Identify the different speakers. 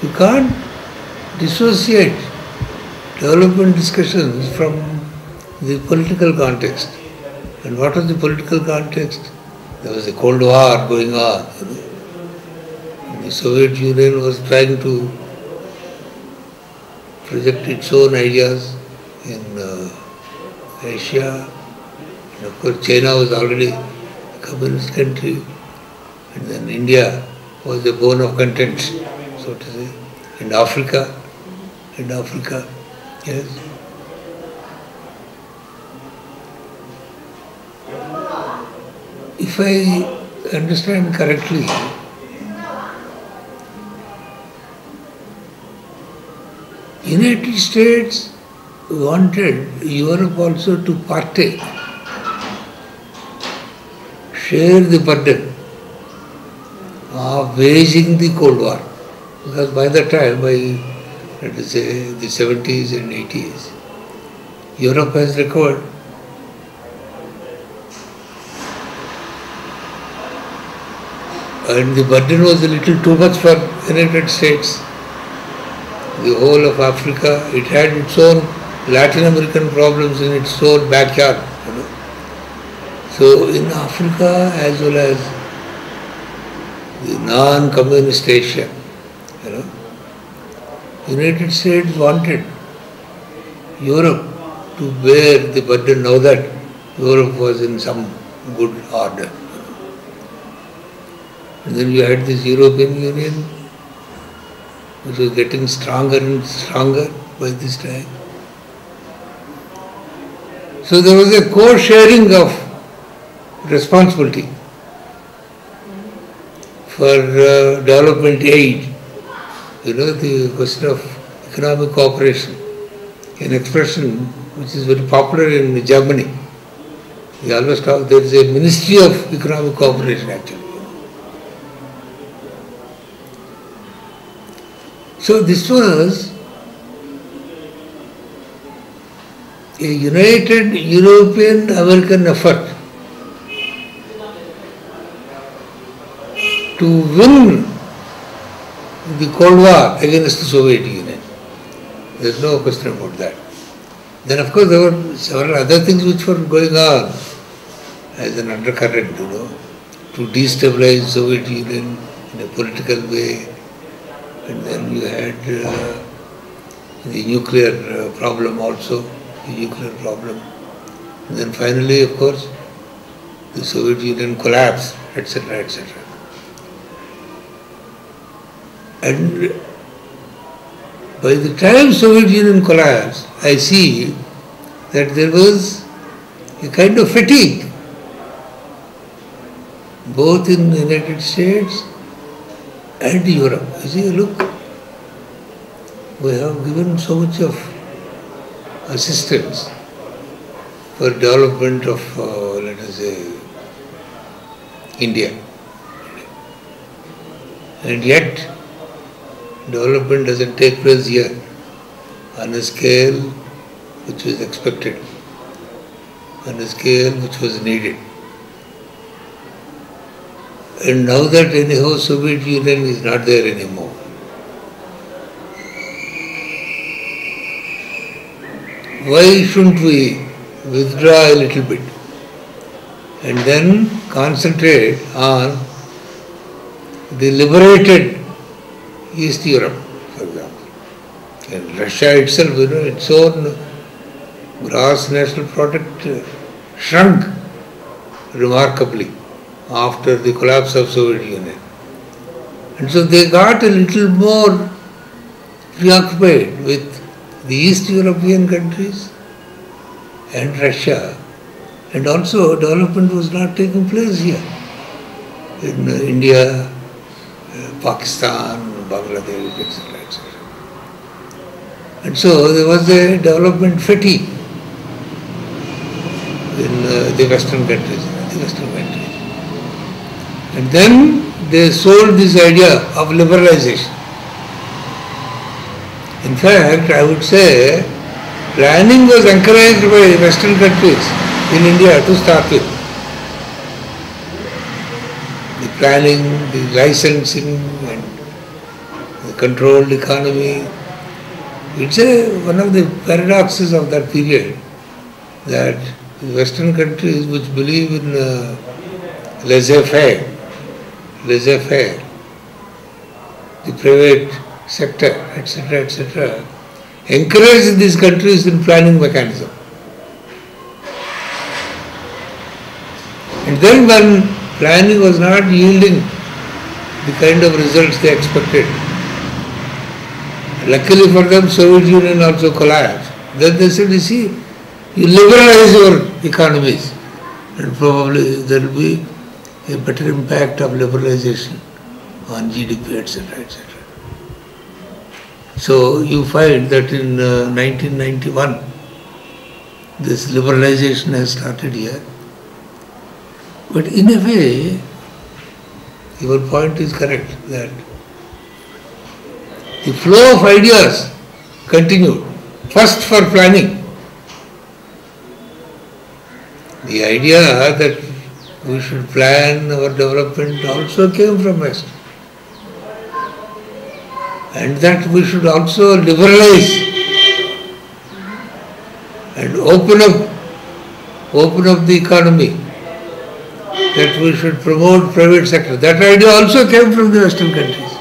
Speaker 1: You can't dissociate development discussions from the political context. And what was the political context? There was a Cold War going on. The Soviet Union was trying to project its own ideas in Asia. And of course, China was already a communist country. And then India was a bone of contention, so to say. And Africa, yes. If I understand correctly, United States wanted Europe also to partake, share the burden of waging the Cold War. Because by that time, by let us say the 70s and 80s, Europe has recovered. And the burden was a little too much for the United States. The whole of Africa, it had its own Latin American problems in its own backyard. So in Africa as well as the non-communist Asia, United States wanted Europe to bear the burden now that Europe was in some good order. And then you had this European Union, which was getting stronger and stronger by this time. So there was a co-sharing of responsibility for development aid. The question of economic cooperation, an expression which is very popular in Germany. We always talk, there is a Ministry of Economic Cooperation actually. So this was a united European-American effort to win the Cold War against the Soviet Union. There is no question about that. Then of course there were several other things which were going on as an undercurrent, to destabilize Soviet Union in a political way. And then you had the nuclear problem also, And then finally, of course, the Soviet Union collapsed, etc., etc. And by the time Soviet Union collapsed, I see that there was a kind of fatigue, both in the United States and Europe. You see, look, we have given so much of assistance for development of, let us say, India. And yet, development doesn't take place here on a scale which was expected, on a scale which was needed. And now that anyhow Soviet Union is not there anymore, why shouldn't we withdraw a little bit and then concentrate on the liberated East Europe, for example. And Russia itself, its own gross national product shrunk remarkably after the collapse of Soviet Union. And so they got a little more preoccupied with the East European countries and Russia, and also development was not taking place here in India, Pakistan, Bangladesh, etc., etc. And so there was a development fatigue in the Western countries, And then they sold this idea of liberalization. In fact, I would say planning was encouraged by Western countries in India to start with. The planning, the licensing and the controlled economy. It's one of the paradoxes of that period that Western countries which believe in laissez-faire, the private sector, etc., encourage these countries in planning mechanism. And then when planning was not yielding the kind of results they expected, luckily for them, Soviet Union also collapsed. Then they said, you see, you liberalize your economies and probably there will be a better impact of liberalization on GDP, etc., etc. So you find that in 1991, this liberalization has started here. But in a way, your point is correct that the flow of ideas continued. First for planning. The idea that we should plan our development also came from West. And that we should also liberalize and open up the economy. That we should promote private sector. That idea also came from the Western countries.